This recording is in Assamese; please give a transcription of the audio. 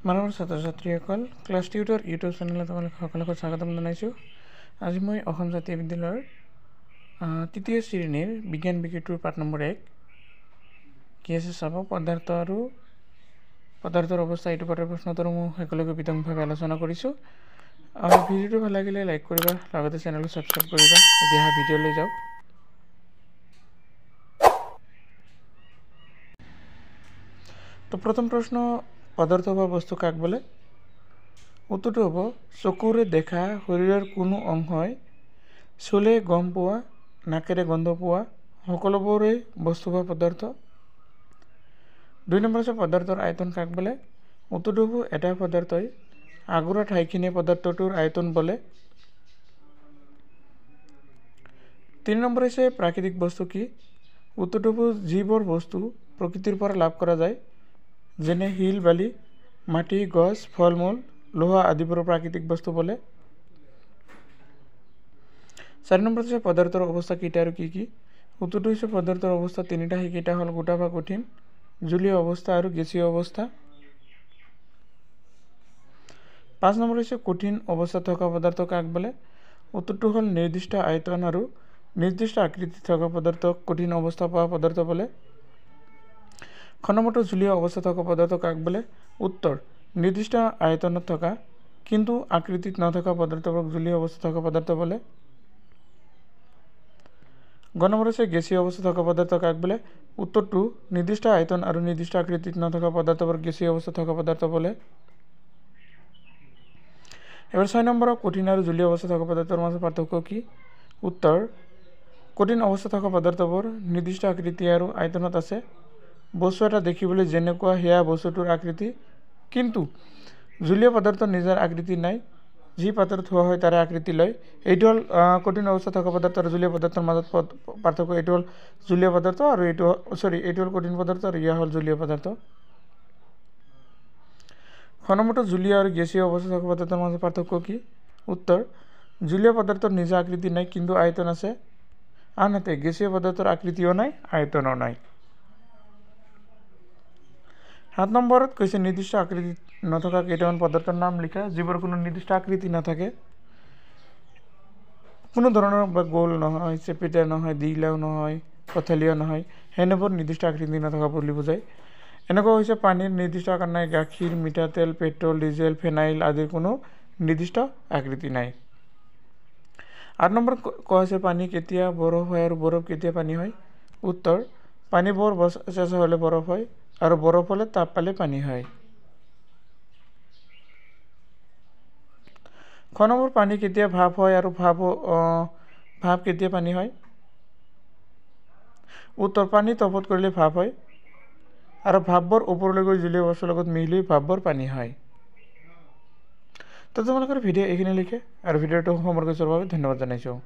মানৱৰ ছাত্ৰ ছাত্ৰীসকল ক্লাছ টিউটৰ ইউটিউব চেনেলত তোমালোক সকলোকে স্বাগতম জনাইছোঁ। আজি মই অসম জাতীয় বিদ্যালয়ৰ তৃতীয় শ্ৰেণীৰ বিজ্ঞান বিকৃতিৰ পাঠ নম্বৰ 1 কি আছে চাব পদাৰ্থৰ অৱস্থা এইটো পাঠৰ প্ৰশ্নোত্তৰ মই সকলোকে বিতংভাৱে আলোচনা কৰিছোঁ। ভিডিঅ'টো ভাল লাগিলে লাইক কৰিবা, লগতে চেনেলটো ছাবস্ক্ৰাইব কৰিবা। এতিয়া ভিডিঅ'লৈ যাওঁ। তো প্ৰথম প্ৰশ্ন, পদাৰ্থ বা বস্তু কাক বোলে? উত্তৰটো হ'ব চকুৰে দেখা শৰীৰৰ কোনো অংশই চুলে গম পোৱা, নাকেৰে গন্ধ পোৱা সকলোবোৰে বস্তু বা পদাৰ্থ। 2 নম্বৰ আছে পদাৰ্থৰ আয়তন কাক বোলে? উত্তৰটো হ'ব এটা পদাৰ্থই আগুৰা ঠাইখিনি পদাৰ্থটোৰ আয়তন বোলে। 3 নম্বৰ আছে প্ৰাকৃতিক বস্তু কি? উত্তৰটো হ'ব যিবোৰ বস্তু প্ৰকৃতিৰ পৰা লাভ কৰা যায়, যেনে শিল, বালি, মাটি, গছ, ফল মূল, লোহা আদিবোৰ প্ৰাকৃতিক বস্তু বোলে। 4 নম্বৰ আছে পদাৰ্থৰ অৱস্থা কেইটা আৰু কি কি? উত্তৰটো হৈছে পদাৰ্থৰ অৱস্থা 3টা, সেইকেইটা হ'ল গোটা বা কঠিন, জলীয় অৱস্থা আৰু গেছীয় অৱস্থা। 5 নম্বৰ হৈছে কঠিন অৱস্থাত থকা পদাৰ্থ কাক বোলে? উত্তৰটো হ'ল নিৰ্দিষ্ট আয়তন আৰু নিৰ্দিষ্ট আকৃতি থকা পদাৰ্থক কঠিন অৱস্থা পোৱা পদাৰ্থ বোলে। খ নম্বৰটো জলীয় অৱস্থাত থকা পদাৰ্থ কাক বোলে? উত্তৰ নিৰ্দিষ্ট আয়তনত থকা কিন্তু আকৃতিত নথকা পদাৰ্থবোৰক জলীয় অৱস্থাত থকা পদাৰ্থ বোলে। গ নম্বৰ হৈছে গেছীয় অৱস্থাত থকা পদাৰ্থ কাক বোলে? উত্তৰটো নিৰ্দিষ্ট আয়তন আৰু নিৰ্দিষ্ট আকৃতিত নথকা পদাৰ্থবোৰ গেছীয় অৱস্থাত থকা পদাৰ্থ বোলে। এবাৰ 6 নম্বৰৰ কঠিন আৰু জলীয় অৱস্থাত থকা পদাৰ্থৰ মাজত পাৰ্থক্য কি? উত্তৰ কঠিন অৱস্থাত থকা পদাৰ্থবোৰ নিৰ্দিষ্ট আকৃতি আৰু আয়তনত আছে। বস্তু এটা দেখিবলৈ যেনেকুৱা সেয়া বস্তুটোৰ আকৃতি, কিন্তু জলীয় পদাৰ্থৰ নিজৰ আকৃতি নাই, যি পাত্ৰত থোৱা হয় তাৰে আকৃতি লয়। এইটো হ'ল কঠিন অৱস্থাত থকা পদাৰ্থ আৰু জলীয় পদাৰ্থৰ মাজত পাৰ্থক্য। এইটো হ'ল জলীয় পদাৰ্থ আৰু এইটো হ'ল কঠিন পদাৰ্থ আৰু ইয়া হ'ল জলীয় পদাৰ্থ। খ নম্বৰটো জলীয় আৰু গেছীয় অৱস্থাত থকা পদাৰ্থৰ মাজত পাৰ্থক্য কি? উত্তৰ জলীয় পদাৰ্থৰ নিজা আকৃতি নাই কিন্তু আয়তন আছে, আনহাতে গেছীয় পদাৰ্থৰ আকৃতিও নাই, আয়তনো নাই। 7 নম্বৰত কৈছে নিৰ্দিষ্ট আকৃতি নথকা কেইটামান পদাৰ্থৰ নাম লিখা। যিবোৰ কোনো নিৰ্দিষ্ট আকৃতি নাথাকে, কোনো ধৰণৰ বা গোল নহয়, চেপেটা নহয়, দিলাও নহয়, পথালিও নহয়, সেনেবোৰ নিৰ্দিষ্ট আকৃতি নথকা বুলি বুজায়। এনেকুৱা হৈছে পানীৰ নিৰ্দিষ্ট আকাৰ নাই, গাখীৰ, মিঠাতেল, পেট্ৰল, ডিজেল, ফেনাইল আদিৰ কোনো নিৰ্দিষ্ট আকৃতি নাই। 8 নম্বৰ কোৱা হৈছে পানী কেতিয়া বৰফ হয় আৰু বৰফ কেতিয়া পানী হয়? উত্তৰ পানী বৰ চেঁচা হ'লে বৰফ হয় আৰু বৰফ হ'লে তাপ পালে পানী হয়। খ নম্বৰ পানী কেতিয়া ভাপ হয় আৰু ভাপ কেতিয়া পানী হয়? উত্তৰ পানী তপত কৰিলে ভাপ হয় আৰু ভাপবোৰ ওপৰলৈ গৈ জলীয় বস্তুৰ লগত মিহলি ভাপবোৰ পানী হয়। তো তোমালোকৰ ভিডিঅ' এইখিনি লিখে আৰু ভিডিঅ'টো সমগ্ৰ চোৱাৰ বাবে ধন্যবাদ জনাইছোঁ।